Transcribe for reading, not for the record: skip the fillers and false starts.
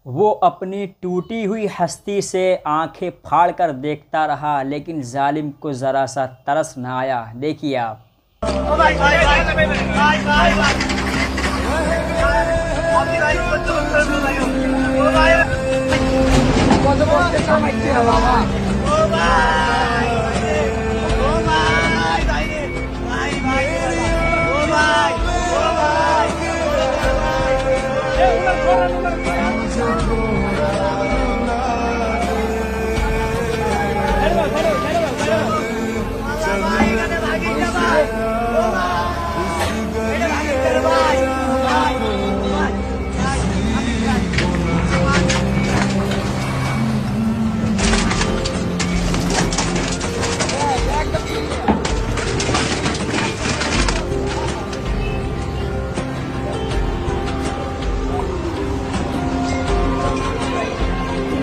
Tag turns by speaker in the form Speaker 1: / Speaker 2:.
Speaker 1: वो अपनी टूटी हुई हस्ती से आंखें फाड़ कर देखता रहा, लेकिन जालिम को ज़रा सा तरस न आया। देखिए आप।
Speaker 2: কত কষ্ট কামাইতে বাবা।